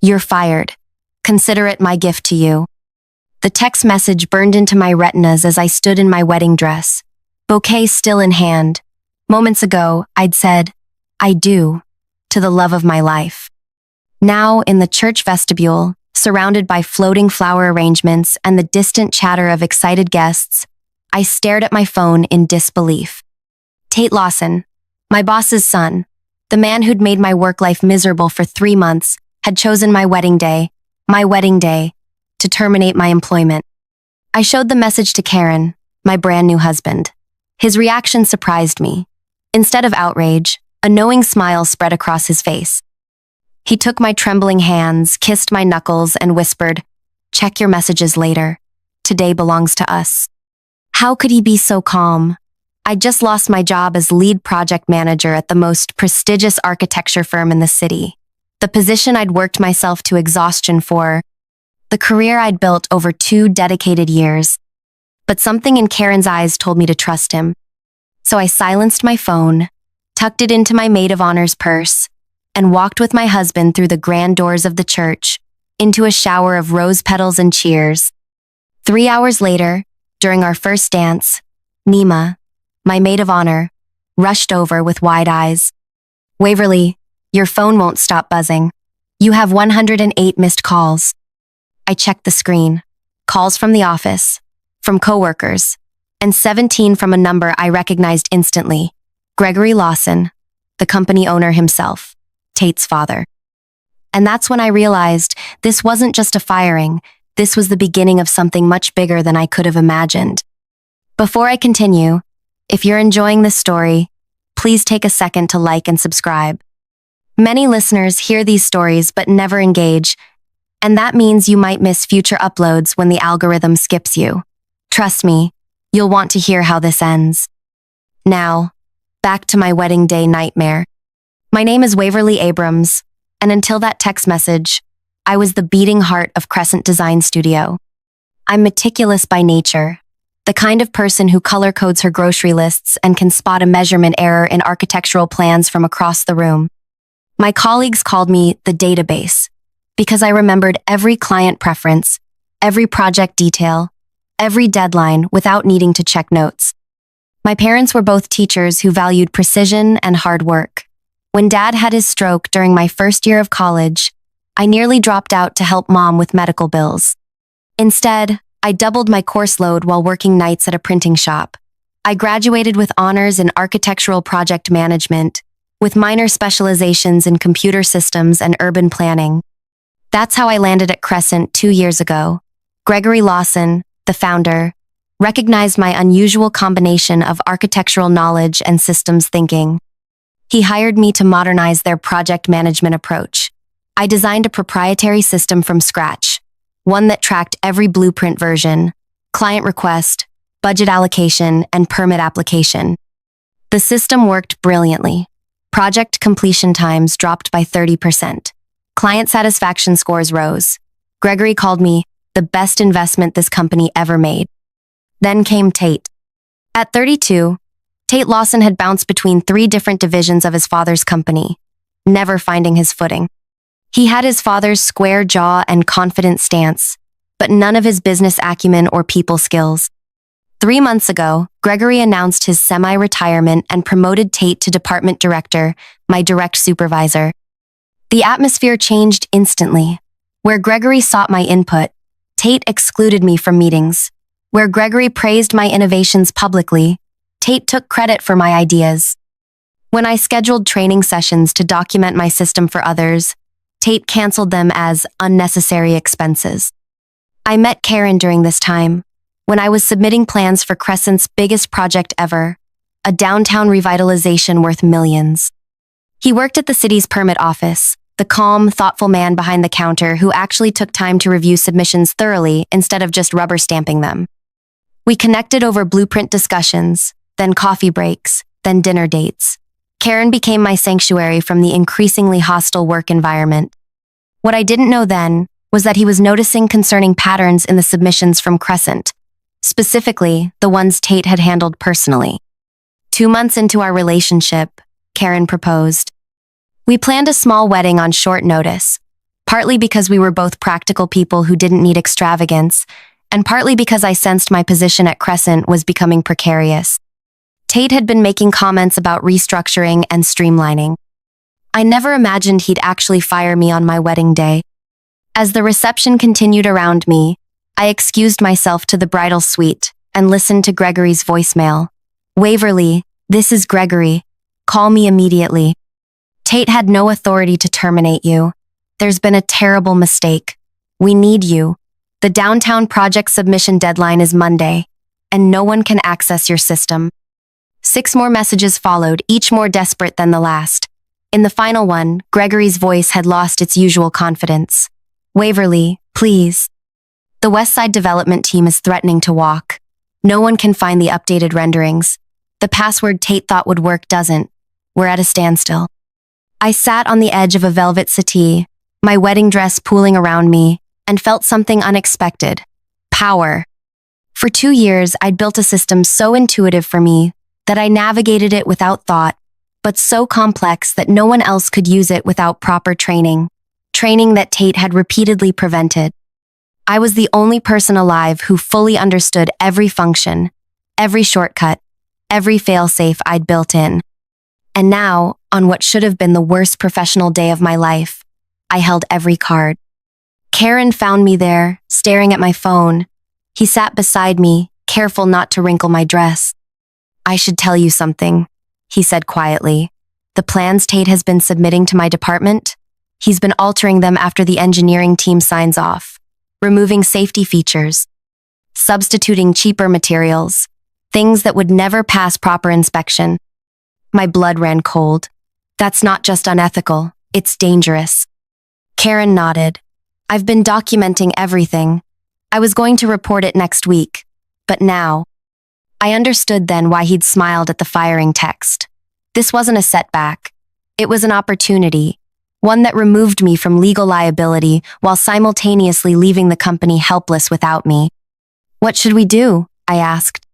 "You're fired. Consider it my gift to you." The text message burned into my retinas as I stood in my wedding dress, bouquet still in hand. Moments ago, I'd said, "I do," to the love of my life. Now, in the church vestibule, surrounded by floating flower arrangements and the distant chatter of excited guests, I stared at my phone in disbelief. Tate Lawson, my boss's son, the man who'd made my work life miserable for 3 months, had chosen my wedding day, to terminate my employment. I showed the message to Karen, my brand new husband. His reaction surprised me. Instead of outrage, a knowing smile spread across his face. He took my trembling hands, kissed my knuckles, and whispered, "Check your messages later. Today belongs to us." How could he be so calm? I'd just lost my job as lead project manager at the most prestigious architecture firm in the city. The position I'd worked myself to exhaustion for. The career I'd built over 2 dedicated years. But something in Karen's eyes told me to trust him. So I silenced my phone, tucked it into my maid of honor's purse, and walked with my husband through the grand doors of the church, into a shower of rose petals and cheers. 3 hours later, during our first dance, Nima, my maid of honor, rushed over with wide eyes. "Waverly, your phone won't stop buzzing. You have 108 missed calls." I checked the screen. Calls from the office, from coworkers, and 17 from a number I recognized instantly. Gregory Lawson, the company owner himself, Tate's father. And that's when I realized this wasn't just a firing, this was the beginning of something much bigger than I could have imagined. Before I continue, if you're enjoying this story, please take a second to like and subscribe. Many listeners hear these stories but never engage, and that means you might miss future uploads when the algorithm skips you. Trust me, you'll want to hear how this ends. Now, back to my wedding day nightmare. My name is Waverly Abrams, and until that text message, I was the beating heart of Crescent Design Studio. I'm meticulous by nature, the kind of person who color codes her grocery lists and can spot a measurement error in architectural plans from across the room. My colleagues called me the database, because I remembered every client preference, every project detail, every deadline without needing to check notes. My parents were both teachers who valued precision and hard work. When Dad had his stroke during my first year of college, I nearly dropped out to help Mom with medical bills. Instead, I doubled my course load while working nights at a printing shop. I graduated with honors in architectural project management, with minor specializations in computer systems and urban planning. That's how I landed at Crescent 2 years ago. Gregory Lawson, the founder, recognized my unusual combination of architectural knowledge and systems thinking. He hired me to modernize their project management approach. I designed a proprietary system from scratch, one that tracked every blueprint version, client request, budget allocation, and permit application. The system worked brilliantly. Project completion times dropped by 30%. Client satisfaction scores rose. Gregory called me the best investment this company ever made. Then came Tate. At 32, Tate Lawson had bounced between 3 different divisions of his father's company, never finding his footing. He had his father's square jaw and confident stance, but none of his business acumen or people skills. 3 months ago, Gregory announced his semi-retirement and promoted Tate to department director, my direct supervisor. The atmosphere changed instantly. Where Gregory sought my input, Tate excluded me from meetings. Where Gregory praised my innovations publicly, Tate took credit for my ideas. When I scheduled training sessions to document my system for others, Tate canceled them as unnecessary expenses. I met Karen during this time, when I was submitting plans for Crescent's biggest project ever, a downtown revitalization worth millions. He worked at the city's permit office, the calm, thoughtful man behind the counter who actually took time to review submissions thoroughly instead of just rubber stamping them. We connected over blueprint discussions, then coffee breaks, then dinner dates. Karen became my sanctuary from the increasingly hostile work environment. What I didn't know then was that he was noticing concerning patterns in the submissions from Crescent, specifically the ones Tate had handled personally. 2 months into our relationship, Karen proposed. We planned a small wedding on short notice, partly because we were both practical people who didn't need extravagance, and partly because I sensed my position at Crescent was becoming precarious. Tate had been making comments about restructuring and streamlining. I never imagined he'd actually fire me on my wedding day. As the reception continued around me, I excused myself to the bridal suite and listened to Gregory's voicemail. "Waverly, this is Gregory. Call me immediately. Tate had no authority to terminate you. There's been a terrible mistake. We need you. The downtown project submission deadline is Monday, and no one can access your system." 6 more messages followed, each more desperate than the last. In the final one, Gregory's voice had lost its usual confidence. "Waverly, please. The Westside development team is threatening to walk. No one can find the updated renderings. The password Tate thought would work doesn't. We're at a standstill." I sat on the edge of a velvet settee, my wedding dress pooling around me, and felt something unexpected. Power. For 2 years, I'd built a system so intuitive for me that I navigated it without thought, but so complex that no one else could use it without proper training. Training that Tate had repeatedly prevented. I was the only person alive who fully understood every function, every shortcut, every failsafe I'd built in. And now, on what should have been the worst professional day of my life, I held every card. Karen found me there, staring at my phone. He sat beside me, careful not to wrinkle my dress. "I should tell you something," he said quietly. "The plans Tate has been submitting to my department, he's been altering them after the engineering team signs off, removing safety features, substituting cheaper materials, things that would never pass proper inspection." My blood ran cold. "That's not just unethical, it's dangerous." Karen nodded. "I've been documenting everything. I was going to report it next week, but now." I understood then why he'd smiled at the firing text. This wasn't a setback. It was an opportunity, one that removed me from legal liability while simultaneously leaving the company helpless without me. "What should we do?" I asked.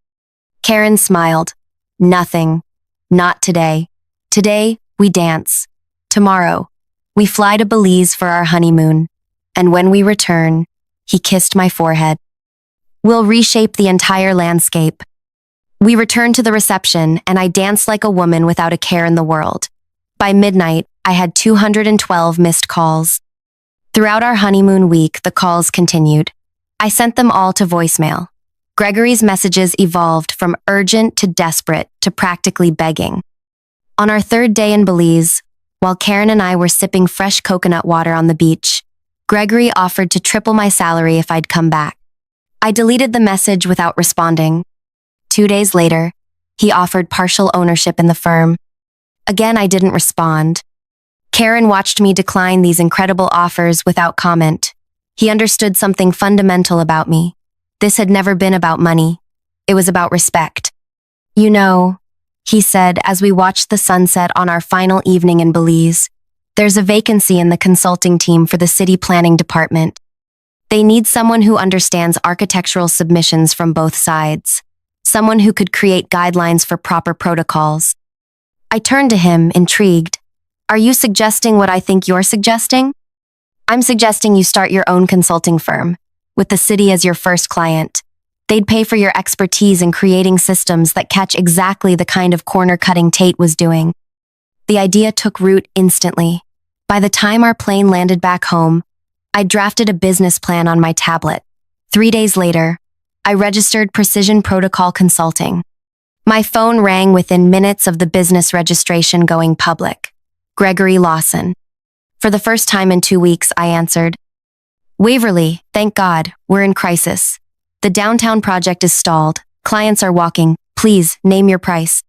Karen smiled. "Nothing. Not today. Today, we dance. Tomorrow, we fly to Belize for our honeymoon. And when we return," he kissed my forehead, "we'll reshape the entire landscape." We returned to the reception, and I danced like a woman without a care in the world. By midnight, I had 212 missed calls. Throughout our honeymoon week, the calls continued. I sent them all to voicemail. Gregory's messages evolved from urgent to desperate to practically begging. On our 3rd day in Belize, while Karen and I were sipping fresh coconut water on the beach, Gregory offered to triple my salary if I'd come back. I deleted the message without responding. 2 days later, he offered partial ownership in the firm. Again, I didn't respond. Karen watched me decline these incredible offers without comment. He understood something fundamental about me. This had never been about money. It was about respect. "You know," he said as we watched the sunset on our final evening in Belize, "there's a vacancy in the consulting team for the city planning department. They need someone who understands architectural submissions from both sides, someone who could create guidelines for proper protocols." I turned to him, intrigued. "Are you suggesting what I think you're suggesting?" "I'm suggesting you start your own consulting firm, with the city as your first client. They'd pay for your expertise in creating systems that catch exactly the kind of corner-cutting Tate was doing." The idea took root instantly. By the time our plane landed back home, I drafted a business plan on my tablet. 3 days later, I registered Precision Protocol Consulting. My phone rang within minutes of the business registration going public. Gregory Lawson. For the first time in 2 weeks, I answered. "Waverly, thank God, we're in crisis. The downtown project is stalled. Clients are walking. Please, name your price."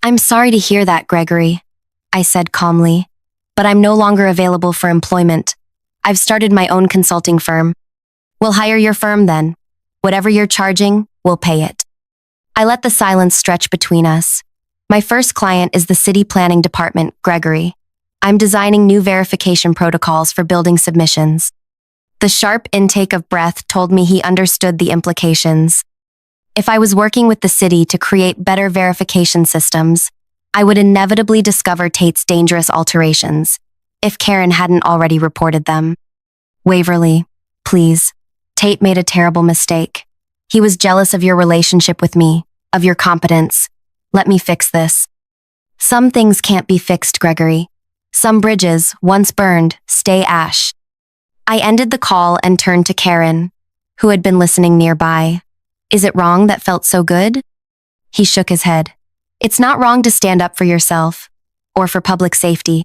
"I'm sorry to hear that, Gregory," I said calmly, "but I'm no longer available for employment. I've started my own consulting firm." "We'll hire your firm then. Whatever you're charging, we'll pay it." I let the silence stretch between us. "My first client is the city planning department, Gregory. I'm designing new verification protocols for building submissions." The sharp intake of breath told me he understood the implications. If I was working with the city to create better verification systems, I would inevitably discover Tate's dangerous alterations, if Karen hadn't already reported them. Waverly, please. Tate made a terrible mistake. He was jealous of your relationship with me, of your competence. Let me fix this. Some things can't be fixed, Gregory. Some bridges, once burned, stay ash. I ended the call and turned to Karen, who had been listening nearby. Is it wrong that felt so good? He shook his head. It's not wrong to stand up for yourself, or for public safety.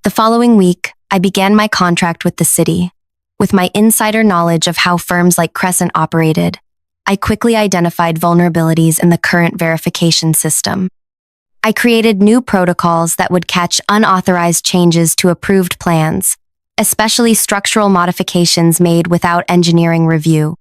The following week, I began my contract with the city. With my insider knowledge of how firms like Crescent operated, I quickly identified vulnerabilities in the current verification system. I created new protocols that would catch unauthorized changes to approved plans, especially structural modifications made without engineering review.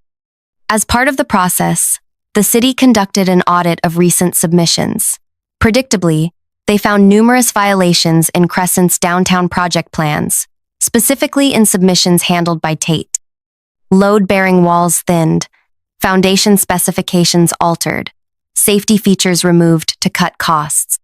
As part of the process, the city conducted an audit of recent submissions. Predictably, they found numerous violations in Crescent's downtown project plans, specifically in submissions handled by Tate. Load-bearing walls thinned, foundation specifications altered, safety features removed to cut costs.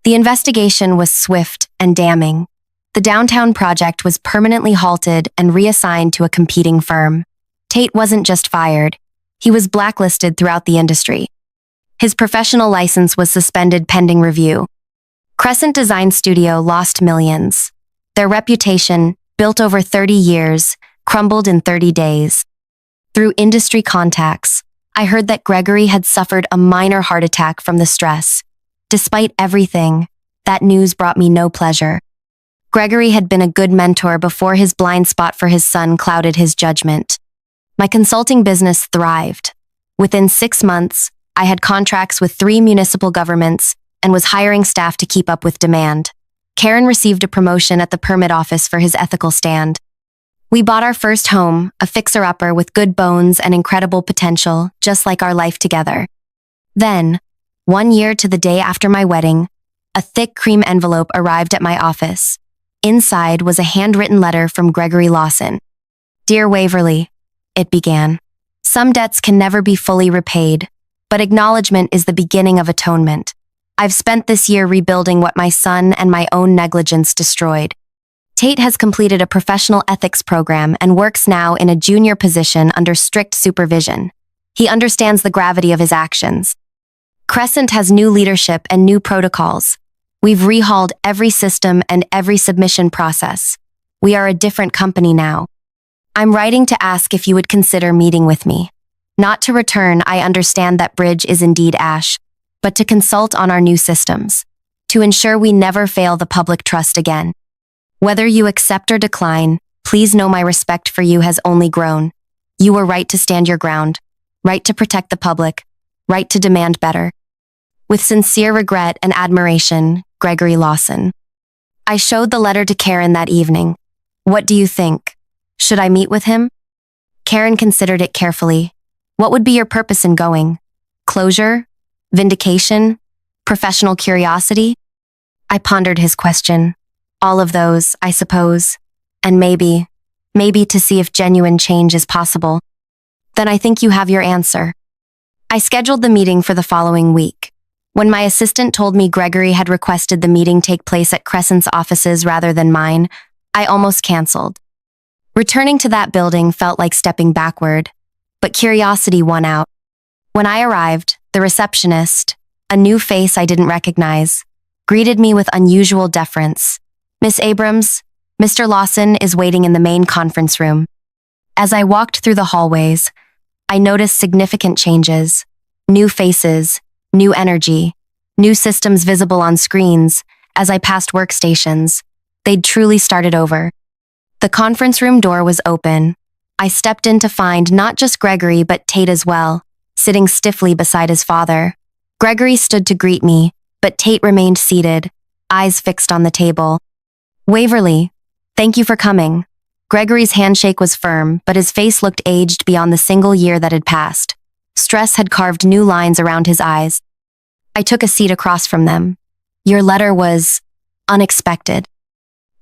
The investigation was swift and damning. The downtown project was permanently halted and reassigned to a competing firm. Tate wasn't just fired, he was blacklisted throughout the industry. His professional license was suspended pending review. Crescent Design Studio lost millions. Their reputation, built over 30 years, crumbled in 30 days. Through industry contacts, I heard that Gregory had suffered a minor heart attack from the stress. Despite everything, that news brought me no pleasure. Gregory had been a good mentor before his blind spot for his son clouded his judgment. My consulting business thrived. Within 6 months, I had contracts with 3 municipal governments and was hiring staff to keep up with demand. Karen received a promotion at the permit office for his ethical stand. We bought our first home, a fixer-upper with good bones and incredible potential, just like our life together. Then, 1 year to the day after my wedding, a thick cream envelope arrived at my office. Inside was a handwritten letter from Gregory Lawson. Dear Waverly, it began. Some debts can never be fully repaid, but acknowledgement is the beginning of atonement. I've spent this year rebuilding what my son and my own negligence destroyed. Tate has completed a professional ethics program and works now in a junior position under strict supervision. He understands the gravity of his actions. Crescent has new leadership and new protocols. We've rehauled every system and every submission process. We are a different company now. I'm writing to ask if you would consider meeting with me. Not to return, I understand that bridge is indeed ash, but to consult on our new systems, to ensure we never fail the public trust again. Whether you accept or decline, please know my respect for you has only grown. You were right to stand your ground, right to protect the public, right to demand better. With sincere regret and admiration, Gregory Lawson. I showed the letter to Karen that evening. What do you think? Should I meet with him? Karen considered it carefully. What would be your purpose in going? Closure? Vindication? Professional curiosity? I pondered his question. All of those, I suppose. And maybe to see if genuine change is possible. Then I think you have your answer. I scheduled the meeting for the following week. When my assistant told me Gregory had requested the meeting take place at Crescent's offices rather than mine, I almost canceled. Returning to that building felt like stepping backward, but curiosity won out. When I arrived, the receptionist, a new face I didn't recognize, greeted me with unusual deference. Miss Abrams, Mr. Lawson is waiting in the main conference room. As I walked through the hallways, I noticed significant changes. New faces, new energy, new systems visible on screens. As I passed workstations, they'd truly started over. The conference room door was open. I stepped in to find not just Gregory but Tate as well, sitting stiffly beside his father. Gregory stood to greet me, but Tate remained seated, eyes fixed on the table. Waverly, thank you for coming. Gregory's handshake was firm, but his face looked aged beyond the single year that had passed. Stress had carved new lines around his eyes. I took a seat across from them. Your letter was unexpected.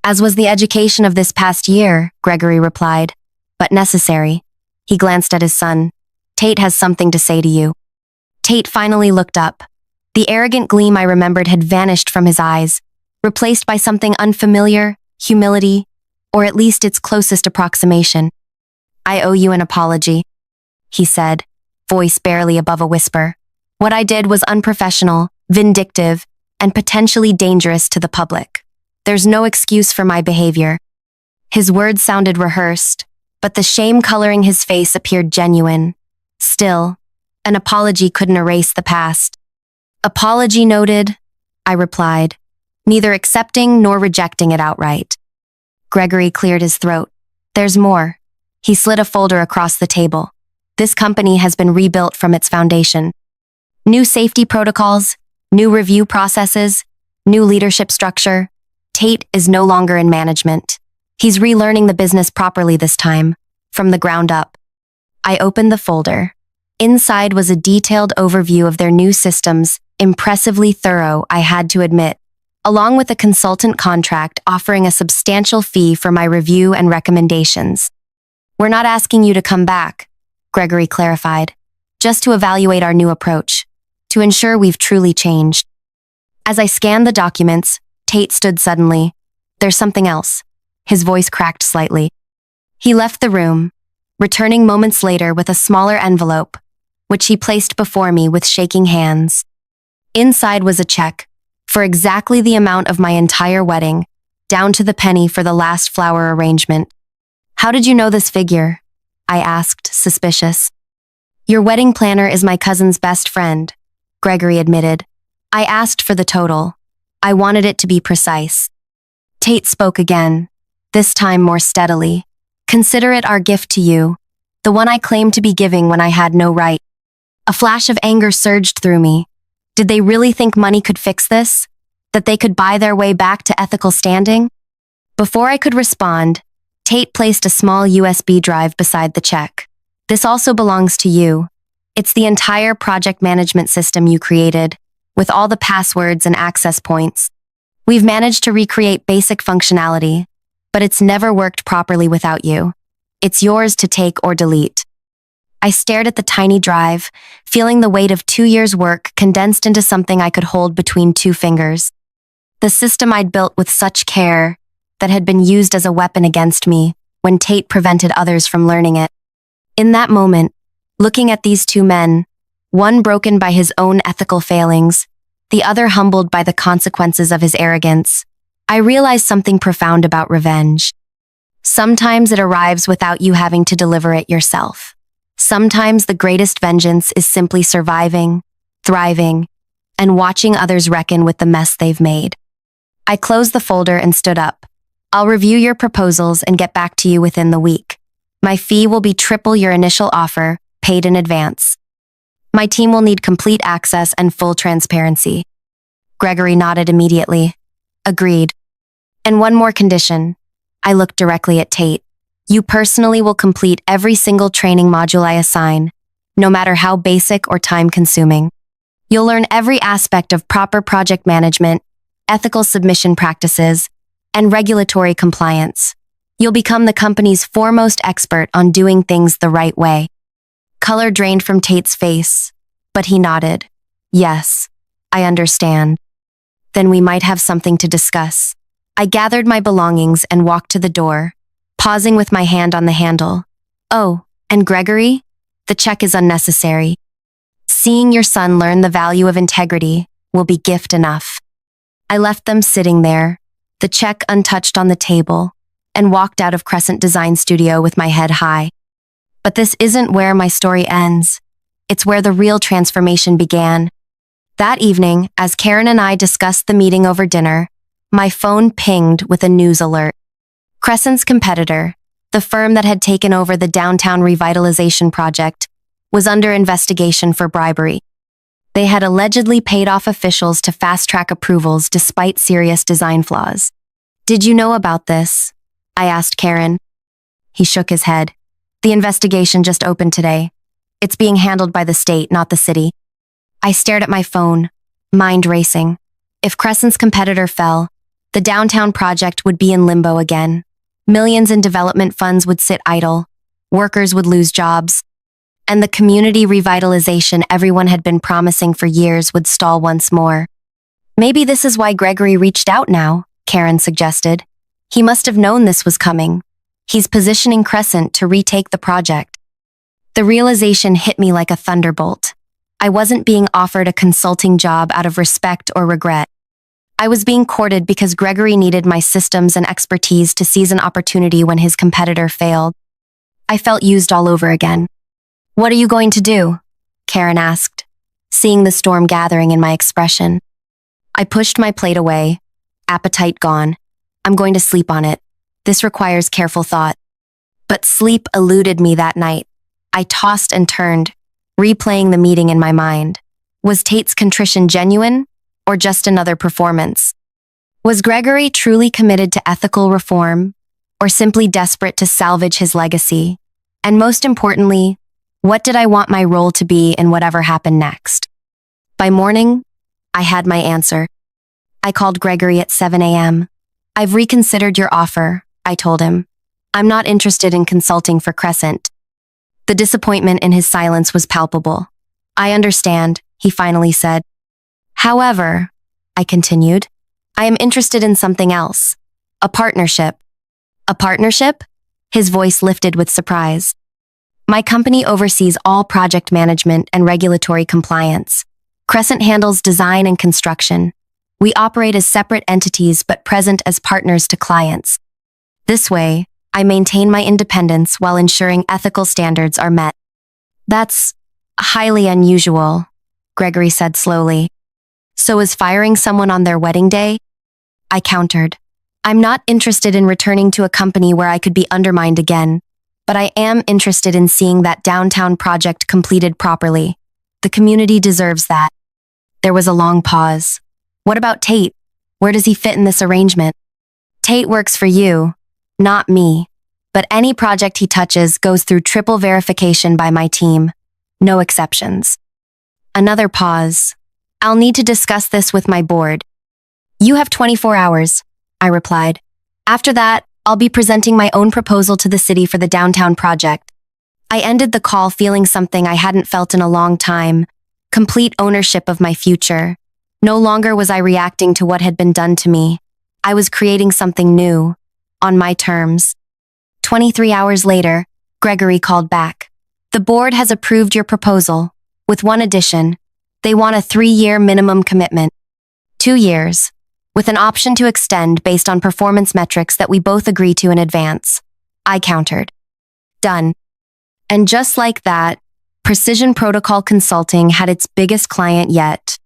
As was the education of this past year, Gregory replied, but necessary. He glanced at his son. Tate has something to say to you. Tate finally looked up. The arrogant gleam I remembered had vanished from his eyes, replaced by something unfamiliar, humility. or at least its closest approximation. I owe you an apology, he said, voice barely above a whisper. What I did was unprofessional, vindictive, and potentially dangerous to the public. There's no excuse for my behavior. His words sounded rehearsed, but the shame coloring his face appeared genuine. Still, an apology couldn't erase the past. Apology noted, I replied, neither accepting nor rejecting it outright. Gregory cleared his throat. There's more. He slid a folder across the table. This company has been rebuilt from its foundation. New safety protocols, new review processes, new leadership structure. Tate is no longer in management. He's relearning the business properly this time, from the ground up. I opened the folder. Inside was a detailed overview of their new systems, impressively thorough, I had to admit, along with a consultant contract offering a substantial fee for my review and recommendations. We're not asking you to come back, Gregory clarified, just to evaluate our new approach, to ensure we've truly changed. As I scanned the documents, Tate stood suddenly. There's something else. His voice cracked slightly. He left the room, returning moments later with a smaller envelope, which he placed before me with shaking hands. Inside was a check, for exactly the amount of my entire wedding, down to the penny for the last flower arrangement. How did you know this figure? I asked, suspicious. Your wedding planner is my cousin's best friend, Gregory admitted. I asked for the total. I wanted it to be precise. Tate spoke again, this time more steadily. Consider it our gift to you, the one I claimed to be giving when I had no right. A flash of anger surged through me. Did they really think money could fix this? That they could buy their way back to ethical standing? Before I could respond, Tate placed a small USB drive beside the check. This also belongs to you. It's the entire project management system you created, with all the passwords and access points. We've managed to recreate basic functionality, but it's never worked properly without you. It's yours to take or delete. I stared at the tiny drive, feeling the weight of 2 years' work condensed into something I could hold between 2 fingers. The system I'd built with such care that had been used as a weapon against me when Tate prevented others from learning it. In that moment, looking at these 2 men, one broken by his own ethical failings, the other humbled by the consequences of his arrogance, I realized something profound about revenge. Sometimes it arrives without you having to deliver it yourself. Sometimes the greatest vengeance is simply surviving, thriving, and watching others reckon with the mess they've made. I closed the folder and stood up. I'll review your proposals and get back to you within the week. My fee will be triple your initial offer, paid in advance. My team will need complete access and full transparency. Gregory nodded immediately. Agreed. And one more condition. I looked directly at Tate. You personally will complete every single training module I assign, no matter how basic or time-consuming. You'll learn every aspect of proper project management, ethical submission practices, and regulatory compliance. You'll become the company's foremost expert on doing things the right way. Color drained from Tate's face, but he nodded. Yes, I understand. Then we might have something to discuss. I gathered my belongings and walked to the door, pausing with my hand on the handle. Oh, and Gregory? The check is unnecessary. Seeing your son learn the value of integrity will be gift enough. I left them sitting there, the check untouched on the table, and walked out of Crescent Design Studio with my head high. But this isn't where my story ends. It's where the real transformation began. That evening, as Karen and I discussed the meeting over dinner, my phone pinged with a news alert. Crescent's competitor, the firm that had taken over the downtown revitalization project, was under investigation for bribery. They had allegedly paid off officials to fast-track approvals despite serious design flaws. Did you know about this? I asked Karen. He shook his head. The investigation just opened today. It's being handled by the state, not the city. I stared at my phone, mind racing. If Crescent's competitor fell, the downtown project would be in limbo again. Millions in development funds would sit idle, workers would lose jobs, and the community revitalization everyone had been promising for years would stall once more. Maybe this is why Gregory reached out now, Karen suggested. He must have known this was coming. He's positioning Crescent to retake the project. The realization hit me like a thunderbolt. I wasn't being offered a consulting job out of respect or regret. I was being courted because Gregory needed my systems and expertise to seize an opportunity when his competitor failed. I felt used all over again. "What are you going to do?" Karen asked, seeing the storm gathering in my expression. I pushed my plate away, appetite gone. "I'm going to sleep on it. This requires careful thought." But sleep eluded me that night. I tossed and turned, replaying the meeting in my mind. Was Tate's contrition genuine, or just another performance? Was Gregory truly committed to ethical reform, or simply desperate to salvage his legacy? And most importantly, what did I want my role to be in whatever happened next? By morning, I had my answer. I called Gregory at 7 a.m. "I've reconsidered your offer," I told him. "I'm not interested in consulting for Crescent." The disappointment in his silence was palpable. "I understand," he finally said. "However," I continued, "I am interested in something else. A partnership." "A partnership?" His voice lifted with surprise. "My company oversees all project management and regulatory compliance. Crescent handles design and construction. We operate as separate entities but present as partners to clients. This way, I maintain my independence while ensuring ethical standards are met." "That's highly unusual," Gregory said slowly. "So is firing someone on their wedding day?" I countered. "I'm not interested in returning to a company where I could be undermined again, but I am interested in seeing that downtown project completed properly. The community deserves that." There was a long pause. "What about Tate? Where does he fit in this arrangement?" "Tate works for you, not me. But any project he touches goes through triple verification by my team. No exceptions." Another pause. "I'll need to discuss this with my board." "You have 24 hours, I replied. "After that, I'll be presenting my own proposal to the city for the downtown project." I ended the call feeling something I hadn't felt in a long time, complete ownership of my future. No longer was I reacting to what had been done to me. I was creating something new, on my terms. 23 hours later, Gregory called back. "The board has approved your proposal, with one addition. They want a 3-year minimum commitment. 2 years, with an option to extend based on performance metrics that we both agree to in advance." I countered. "Done." And just like that, Precision Protocol Consulting had its biggest client yet.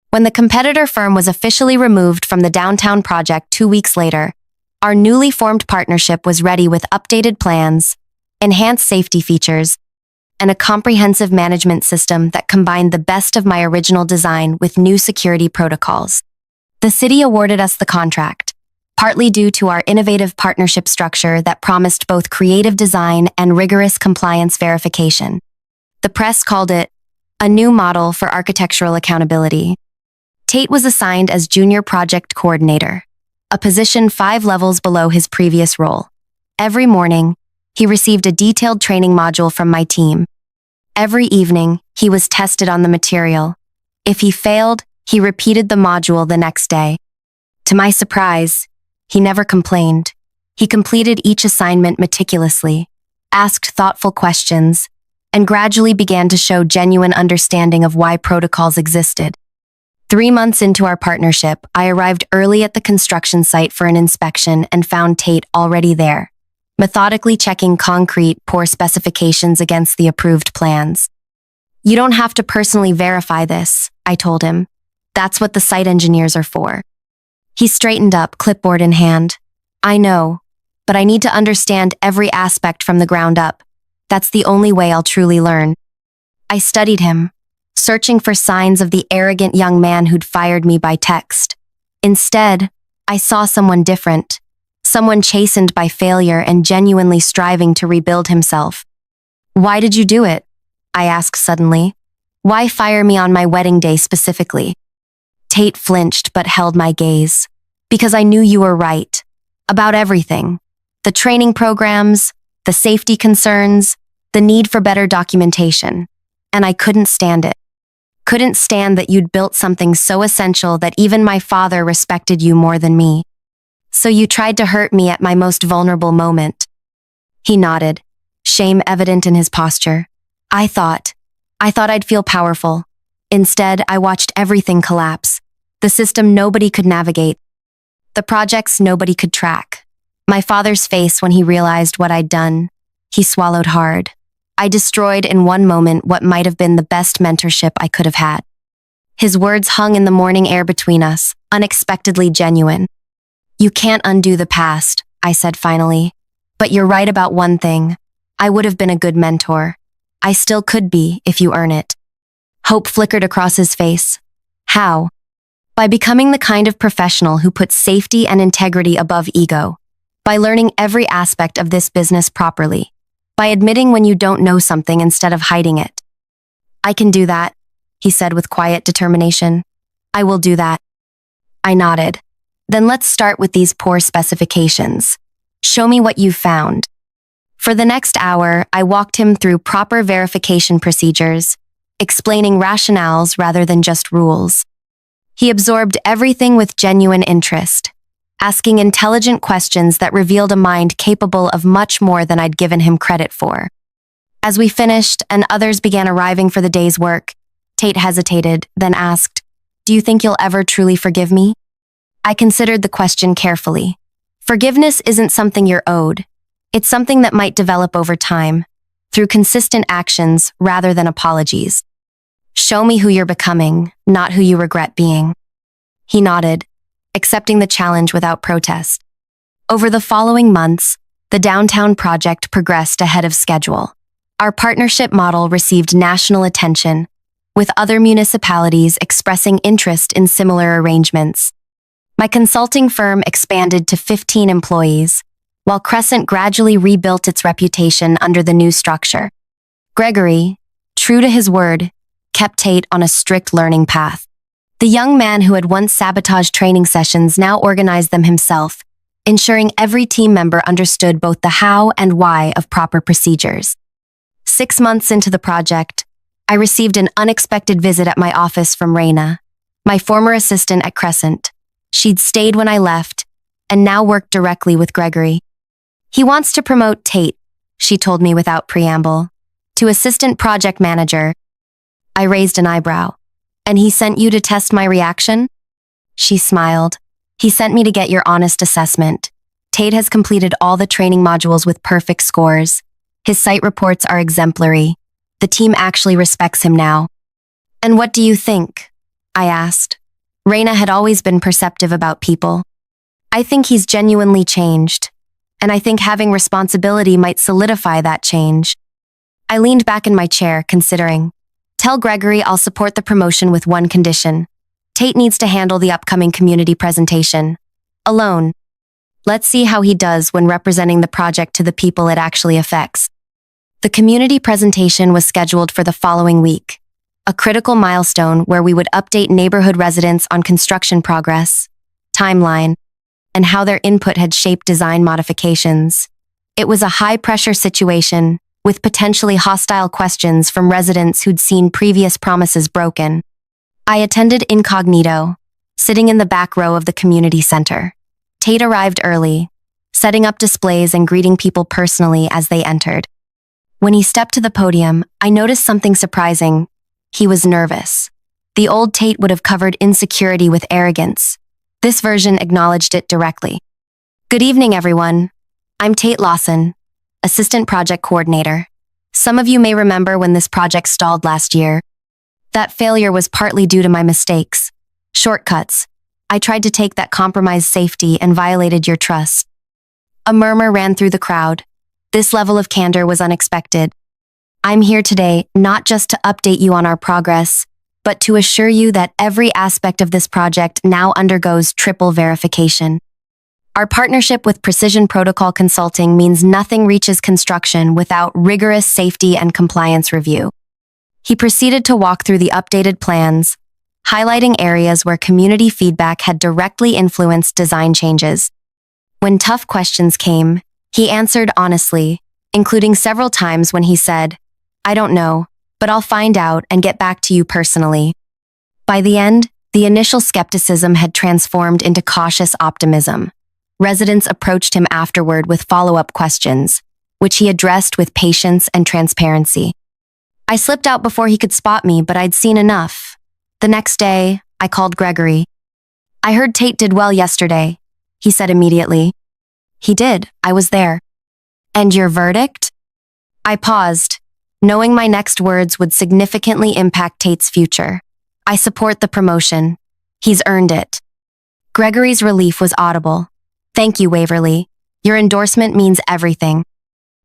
When the competitor firm was officially removed from the downtown project 2 weeks later, our newly formed partnership was ready with updated plans, enhanced safety features, and a comprehensive management system that combined the best of my original design with new security protocols. The city awarded us the contract, partly due to our innovative partnership structure that promised both creative design and rigorous compliance verification. The press called it a new model for architectural accountability. Tate was assigned as Junior Project Coordinator, a position 5 levels below his previous role. Every morning, he received a detailed training module from my team. Every evening, he was tested on the material. If he failed, he repeated the module the next day. To my surprise, he never complained. He completed each assignment meticulously, asked thoughtful questions, and gradually began to show genuine understanding of why protocols existed. 3 months into our partnership, I arrived early at the construction site for an inspection and found Tate already there, methodically checking concrete pour specifications against the approved plans. "You don't have to personally verify this," I told him. "That's what the site engineers are for." He straightened up, clipboard in hand. "I know, but I need to understand every aspect from the ground up. That's the only way I'll truly learn." I studied him, searching for signs of the arrogant young man who'd fired me by text. Instead, I saw someone different, someone chastened by failure and genuinely striving to rebuild himself. "Why did you do it?" I asked suddenly. "Why fire me on my wedding day specifically?" Tate flinched but held my gaze. "Because I knew you were right. About everything. The training programs, the safety concerns, the need for better documentation. And I couldn't stand it. Couldn't stand that you'd built something so essential that even my father respected you more than me." So you tried to hurt me at my most vulnerable moment. He nodded, shame evident in his posture. I thought I'd feel powerful. Instead, I watched everything collapse. The system nobody could navigate. The projects nobody could track. My father's face when he realized what I'd done. He swallowed hard. I destroyed in one moment what might have been the best mentorship I could have had. His words hung in the morning air between us, unexpectedly genuine. You can't undo the past, I said finally. But you're right about one thing. I would have been a good mentor. I still could be if you earn it. Hope flickered across his face. How? By becoming the kind of professional who puts safety and integrity above ego. By learning every aspect of this business properly. By admitting when you don't know something instead of hiding it. I can do that, he said with quiet determination. I will do that. I nodded. Then let's start with these poor specifications. Show me what you've found. For the next hour, I walked him through proper verification procedures, explaining rationales rather than just rules. He absorbed everything with genuine interest, asking intelligent questions that revealed a mind capable of much more than I'd given him credit for. As we finished and others began arriving for the day's work, Tate hesitated, then asked, "Do you think you'll ever truly forgive me?" I considered the question carefully. Forgiveness isn't something you're owed. It's something that might develop over time, through consistent actions rather than apologies. Show me who you're becoming, not who you regret being. He nodded, accepting the challenge without protest. Over the following months, the downtown project progressed ahead of schedule. Our partnership model received national attention, with other municipalities expressing interest in similar arrangements. My consulting firm expanded to 15 employees, while Crescent gradually rebuilt its reputation under the new structure. Gregory, true to his word, kept Tate on a strict learning path. The young man who had once sabotaged training sessions now organized them himself, ensuring every team member understood both the how and why of proper procedures. 6 months into the project, I received an unexpected visit at my office from Raina, my former assistant at Crescent. She'd stayed when I left, and now worked directly with Gregory. He wants to promote Tate, she told me without preamble, to assistant project manager. I raised an eyebrow. And he sent you to test my reaction? She smiled. He sent me to get your honest assessment. Tate has completed all the training modules with perfect scores. His site reports are exemplary. The team actually respects him now. And what do you think? I asked. Raina had always been perceptive about people. I think he's genuinely changed. And I think having responsibility might solidify that change. I leaned back in my chair, considering. Tell Gregory I'll support the promotion with one condition. Tate needs to handle the upcoming community presentation. Alone. Let's see how he does when representing the project to the people it actually affects. The community presentation was scheduled for the following week, a critical milestone where we would update neighborhood residents on construction progress, timeline, and how their input had shaped design modifications. It was a high-pressure situation, with potentially hostile questions from residents who'd seen previous promises broken. I attended incognito, sitting in the back row of the community center. Tate arrived early, setting up displays and greeting people personally as they entered. When he stepped to the podium, I noticed something surprising. He was nervous. The old Tate would have covered insecurity with arrogance. This version acknowledged it directly. Good evening, everyone. I'm Tate Lawson, Assistant Project Coordinator. Some of you may remember when this project stalled last year. That failure was partly due to my mistakes. Shortcuts. I tried to take that compromised safety and violated your trust. A murmur ran through the crowd. This level of candor was unexpected. I'm here today not just to update you on our progress, but to assure you that every aspect of this project now undergoes triple verification. Our partnership with Precision Protocol Consulting means nothing reaches construction without rigorous safety and compliance review. He proceeded to walk through the updated plans, highlighting areas where community feedback had directly influenced design changes. When tough questions came, he answered honestly, including several times when he said, "I don't know, but I'll find out and get back to you personally." By the end, the initial skepticism had transformed into cautious optimism. Residents approached him afterward with follow-up questions, which he addressed with patience and transparency. I slipped out before he could spot me, but I'd seen enough. The next day, I called Gregory. "I heard Tate did well yesterday," he said immediately. "He did. I was there." "And your verdict?" I paused, knowing my next words would significantly impact Tate's future. "I support the promotion. He's earned it." Gregory's relief was audible. "Thank you, Waverly. Your endorsement means everything.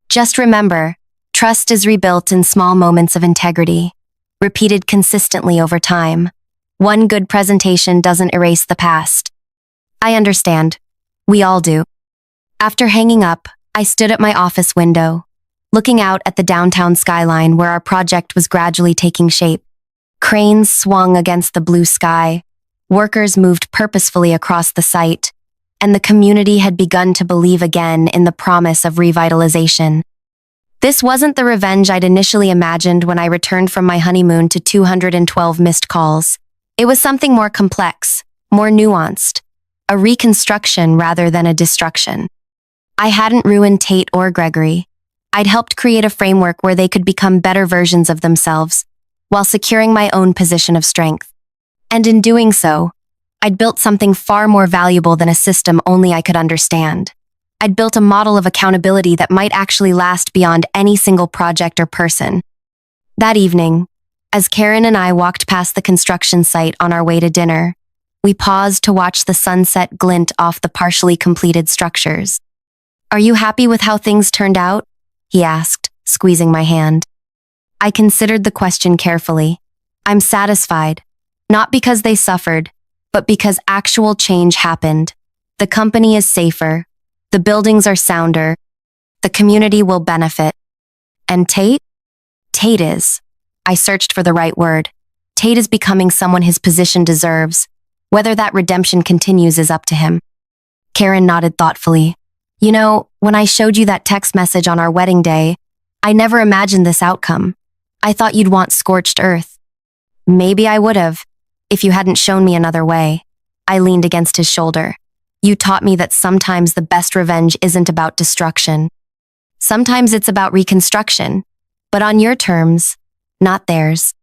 Just remember, trust is rebuilt in small moments of integrity, repeated consistently over time. One good presentation doesn't erase the past." "I understand. We all do." After hanging up, I stood at my office window, looking out at the downtown skyline where our project was gradually taking shape. Cranes swung against the blue sky, workers moved purposefully across the site, and the community had begun to believe again in the promise of revitalization. This wasn't the revenge I'd initially imagined when I returned from my honeymoon to 212 missed calls. It was something more complex, more nuanced, a reconstruction rather than a destruction. I hadn't ruined Tate or Gregory. I'd helped create a framework where they could become better versions of themselves, while securing my own position of strength. And in doing so, I'd built something far more valuable than a system only I could understand. I'd built a model of accountability that might actually last beyond any single project or person. That evening, as Karen and I walked past the construction site on our way to dinner, we paused to watch the sunset glint off the partially completed structures. "Are you happy with how things turned out?" he asked, squeezing my hand. I considered the question carefully. "I'm satisfied, not because they suffered, but because actual change happened. The company is safer. The buildings are sounder. The community will benefit." "And Tate?" "Tate is." I searched for the right word. "Tate is becoming someone his position deserves. Whether that redemption continues is up to him." Karen nodded thoughtfully. "You know, when I showed you that text message on our wedding day, I never imagined this outcome. I thought you'd want scorched earth." "Maybe I would have, if you hadn't shown me another way." I leaned against his shoulder. "You taught me that sometimes the best revenge isn't about destruction. Sometimes it's about reconstruction, but on your terms, not theirs."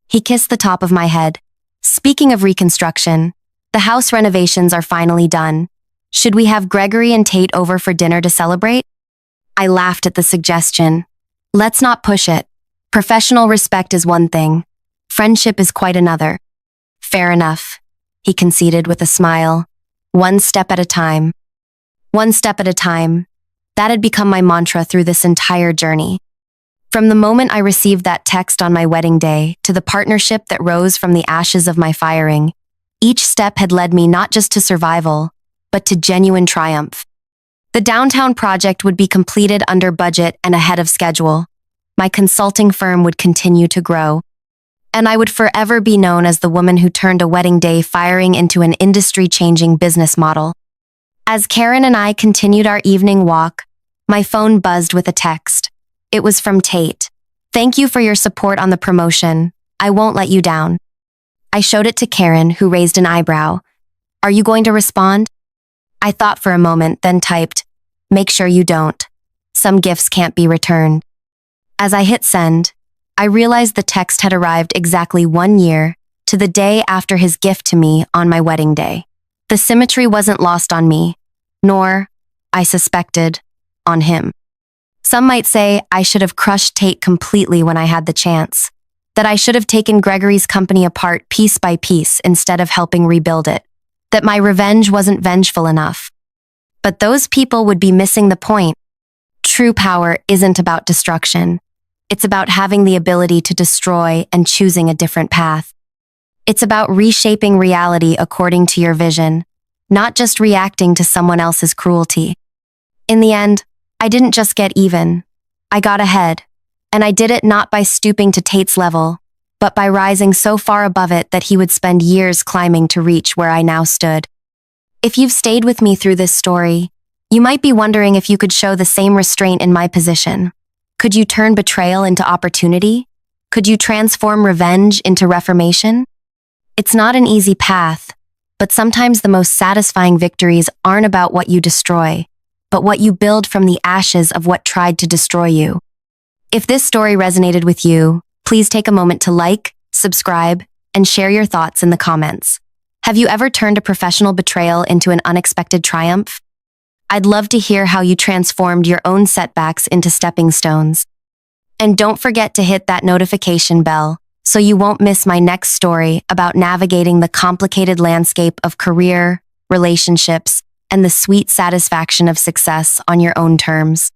He kissed the top of my head. "Speaking of reconstruction, the house renovations are finally done. Should we have Gregory and Tate over for dinner to celebrate?" I laughed at the suggestion. "Let's not push it. Professional respect is one thing. Friendship is quite another." "Fair enough," he conceded with a smile. "One step at a time." One step at a time. That had become my mantra through this entire journey. From the moment I received that text on my wedding day to the partnership that rose from the ashes of my firing, each step had led me not just to survival, but to genuine triumph. The downtown project would be completed under budget and ahead of schedule. My consulting firm would continue to grow, and I would forever be known as the woman who turned a wedding day firing into an industry-changing business model. As Karen and I continued our evening walk, my phone buzzed with a text. It was from Tate. "Thank you for your support on the promotion. I won't let you down." I showed it to Karen, who raised an eyebrow. "Are you going to respond?" I thought for a moment, then typed, "Make sure you don't. Some gifts can't be returned." As I hit send, I realized the text had arrived exactly 1 year to the day after his gift to me on my wedding day. The symmetry wasn't lost on me, nor, I suspected, on him. Some might say I should have crushed Tate completely when I had the chance, that I should have taken Gregory's company apart piece by piece instead of helping rebuild it, that my revenge wasn't vengeful enough. But those people would be missing the point. True power isn't about destruction. It's about having the ability to destroy and choosing a different path. It's about reshaping reality according to your vision, not just reacting to someone else's cruelty. In the end, I didn't just get even. I got ahead, and I did it not by stooping to Tate's level, but by rising so far above it that he would spend years climbing to reach where I now stood. If you've stayed with me through this story, you might be wondering if you could show the same restraint in my position. Could you turn betrayal into opportunity? Could you transform revenge into reformation? It's not an easy path, But sometimes the most satisfying victories aren't about what you destroy, but what you build from the ashes of what tried to destroy you. If this story resonated with you, please take a moment to like, subscribe, and share your thoughts in the comments. Have you ever turned a professional betrayal into an unexpected triumph? I'd love to hear how you transformed your own setbacks into stepping stones. And don't forget to hit that notification bell so you won't miss my next story about navigating the complicated landscape of career, relationships, and the sweet satisfaction of success on your own terms.